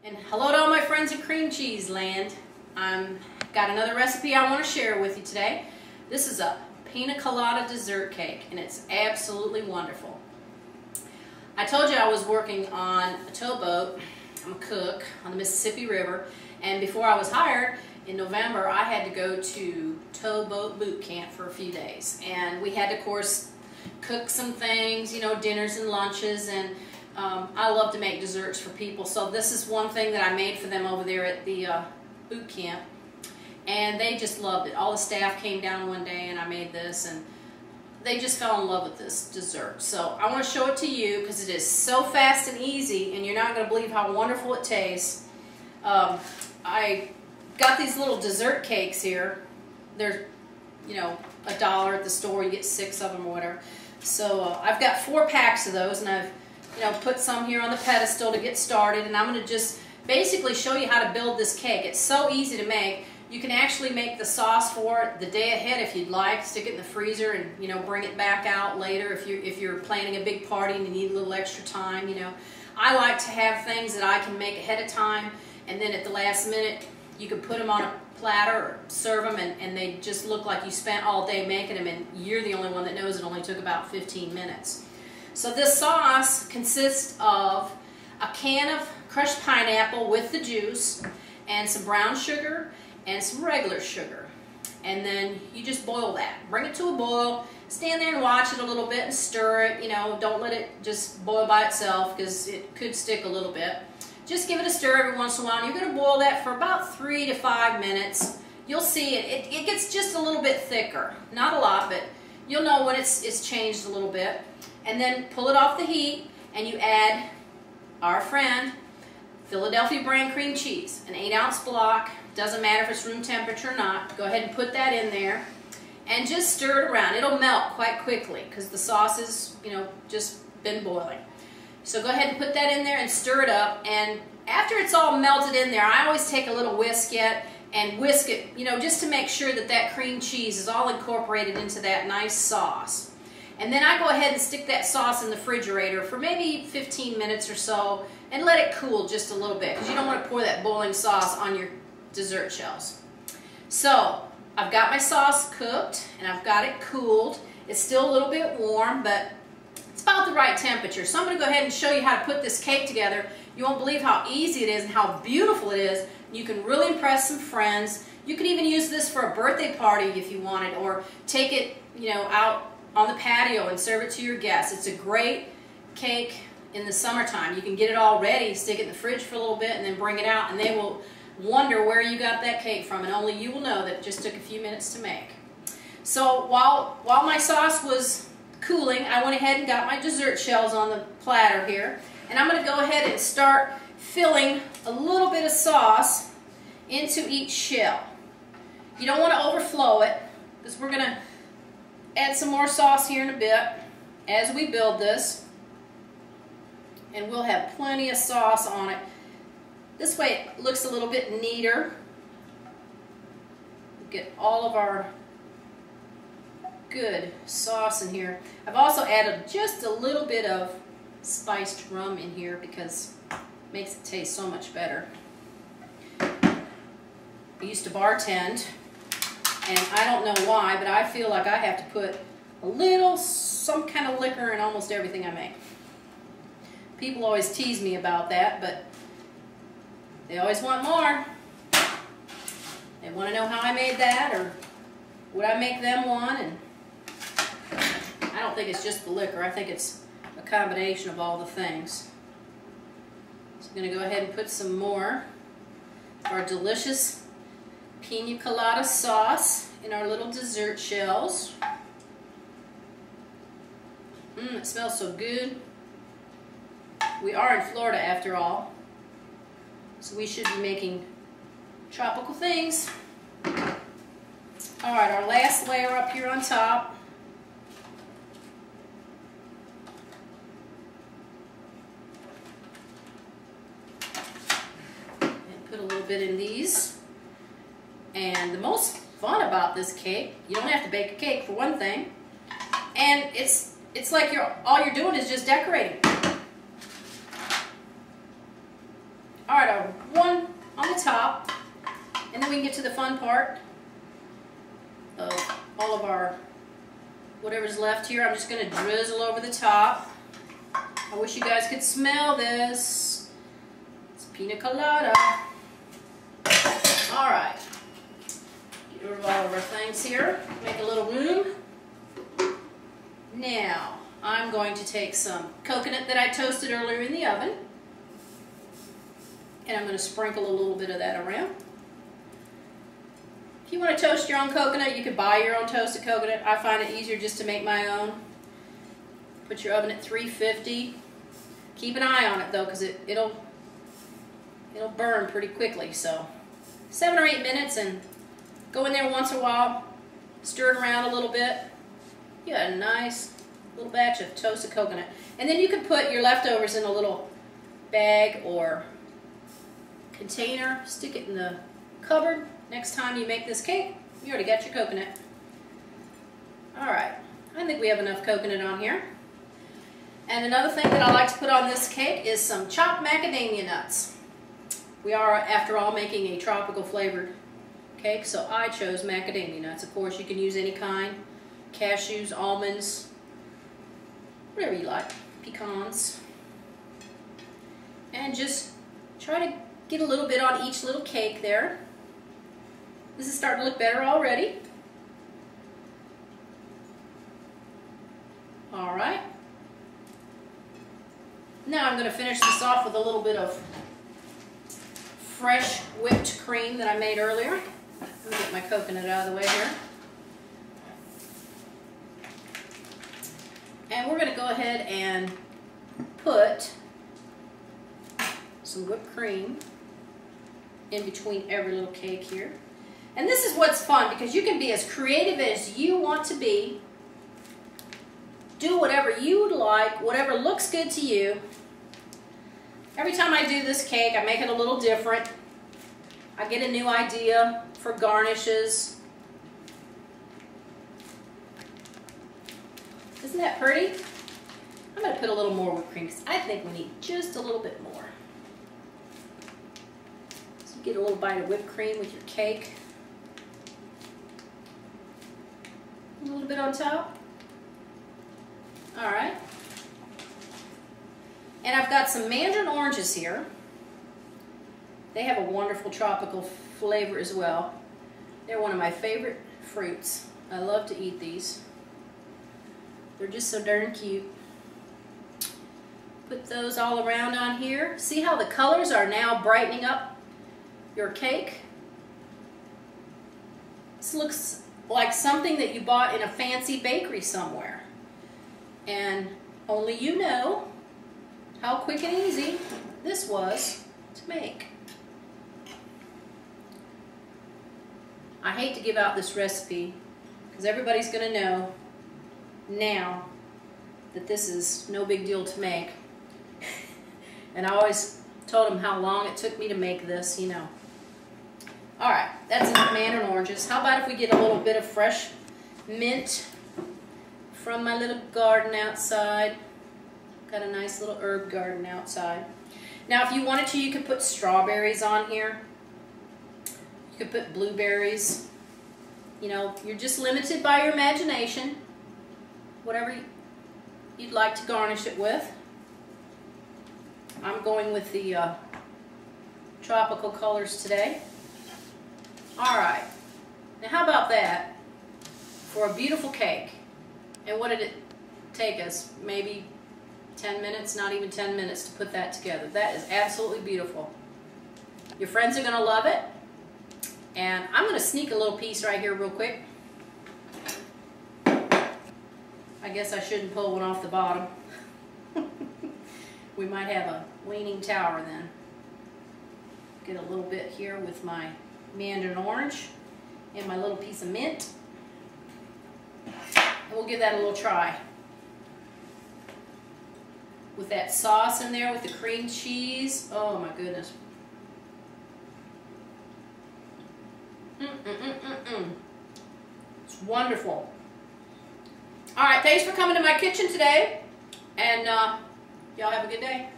And hello to all my friends in cream cheese land. Got another recipe I want to share with you today. This is a Pina Colada dessert cake, and it's absolutely wonderful. I told you I was working on a towboat. I'm a cook on the Mississippi River, and before I was hired in November, I had to go to towboat boot camp for a few days, and we had to, of course, cook some things, you know, dinners and lunches, and I love to make desserts for people. So this is one thing that I made for them over there at the boot camp, and they just loved it. All the staff came down one day and I made this, and they just fell in love with this dessert. So I want to show it to you because it is so fast and easy, and you're not going to believe how wonderful it tastes. I got these little dessert cakes here. They're, you know, $1 at the store. You get 6 of them or whatever. So I've got 4 packs of those, and I've, you know, put some here on the pedestal to get started, and I'm going to just basically show you how to build this cake. It's so easy to make. You can actually make the sauce for it the day ahead if you'd like. Stick it in the freezer and, you know, bring it back out later if you're planning a big party and you need a little extra time, you know. I like to have things that I can make ahead of time, and then at the last minute you can put them on a platter or serve them, and they just look like you spent all day making them, and you're the only one that knows it only took about 15 minutes. So this sauce consists of a can of crushed pineapple with the juice and some brown sugar and some regular sugar. And then you just boil that. Bring it to a boil, stand there and watch it a little bit and stir it. You know, don't let it just boil by itself because it could stick a little bit. Just give it a stir every once in a while. You're going to boil that for about 3 to 5 minutes. You'll see it gets just a little bit thicker. Not a lot, but you'll know when it's changed a little bit. And then pull it off the heat, and you add our friend Philadelphia brand cream cheese, an 8-ounce block. Doesn't matter if it's room temperature or not. Go ahead and put that in there and just stir it around. It'll melt quite quickly because the sauce is, you know, just been boiling. So go ahead and put that in there and stir it up, and after it's all melted in there, I always take a little whisk and whisk it, you know, just to make sure that that cream cheese is all incorporated into that nice sauce. And then I go ahead and stick that sauce in the refrigerator for maybe 15 minutes or so and let it cool just a little bit because you don't want to pour that boiling sauce on your dessert shells. So I've got my sauce cooked and I've got it cooled. It's still a little bit warm, but it's about the right temperature. So I'm going to go ahead and show you how to put this cake together. You won't believe how easy it is and how beautiful it is. You can really impress some friends. You could even use this for a birthday party if you wanted, or take it, you know, out on the patio and serve it to your guests. It's a great cake in the summertime. You can get it all ready, stick it in the fridge for a little bit, and then bring it out, and they will wonder where you got that cake from, and only you will know that it just took a few minutes to make. So while my sauce was cooling, I went ahead and got my dessert shells on the platter here, and I'm going to go ahead and start filling a little bit of sauce into each shell. You don't want to overflow it because we're going to add some more sauce here in a bit as we build this, and we'll have plenty of sauce on it. This way it looks a little bit neater. Get all of our good sauce in here. I've also added just a little bit of spiced rum in here because it makes it taste so much better. I used to bartend, and I don't know why, but I feel like I have to put a little, some kind of liquor in almost everything I make. People always tease me about that, but they always want more. They want to know how I made that, or would I make them one, and I don't think it's just the liquor. I think it's a combination of all the things. So I'm going to go ahead and put some more of our delicious Pina Colada sauce in our little dessert shells. It smells so good. We are in Florida after all, so we should be making tropical things. Alright, our last layer up here on top. And put a little bit in these. And the most fun about this cake, you don't have to bake a cake for one thing, and it's like all you're doing is just decorating. All right, one on the top, and then we can get to the fun part of all of our whatever's left here. I'm just going to drizzle over the top. I wish you guys could smell this. It's Pina Colada. All right. Get rid of all of our things here. Make a little room. Now, I'm going to take some coconut that I toasted earlier in the oven. And I'm going to sprinkle a little bit of that around. If you want to toast your own coconut, you could buy your own toasted coconut. I find it easier just to make my own. Put your oven at 350. Keep an eye on it though, because it'll burn pretty quickly. So 7 or 8 minutes, and go in there once in a while, stir it around a little bit. You got a nice little batch of toasted coconut. And then you can put your leftovers in a little bag or container, stick it in the cupboard. Next time you make this cake, you already got your coconut. All right, I think we have enough coconut on here. And another thing that I like to put on this cake is some chopped macadamia nuts. We are, after all, making a tropical flavored cake, so I chose macadamia nuts. Of course, you can use any kind. Cashews, almonds, whatever you like. Pecans. And just try to get a little bit on each little cake there. This is starting to look better already. All right. Now I'm going to finish this off with a little bit of fresh whipped cream that I made earlier. Let me get my coconut out of the way here. And we're going to go ahead and put some whipped cream in between every little cake here. And this is what's fun, because you can be as creative as you want to be. Do whatever you would like, whatever looks good to you. Every time I do this cake, I make it a little different. I get a new idea for garnishes. Isn't that pretty? I'm going to put a little more whipped cream because I think we need just a little bit more. So you get a little bite of whipped cream with your cake. A little bit on top. All right. And I've got some mandarin oranges here. They have a wonderful tropical flavor as well. They're one of my favorite fruits. I love to eat these. They're just so darn cute. Put those all around on here. See how the colors are now brightening up your cake? This looks like something that you bought in a fancy bakery somewhere. And only you know how quick and easy this was to make. I hate to give out this recipe because everybody's going to know now that this is no big deal to make. And I always told them how long it took me to make this, you know. Alright, that's enough mandarin oranges. How about if we get a little bit of fresh mint from my little garden outside. Got a nice little herb garden outside. Now if you wanted to, you could put strawberries on here. You could put blueberries. You know, you're just limited by your imagination. Whatever you'd like to garnish it with. I'm going with the tropical colors today. Alright, now how about that for a beautiful cake? And what did it take us? Maybe 10 minutes, not even 10 minutes to put that together. That is absolutely beautiful. Your friends are going to love it. And I'm going to sneak a little piece right here real quick. I guess I shouldn't pull one off the bottom. We might have a leaning tower then. Get a little bit here with my mandarin orange and my little piece of mint. And we'll give that a little try. With that sauce in there with the cream cheese. Oh my goodness. It's wonderful. Alright, thanks for coming to my kitchen today. And y'all have a good day.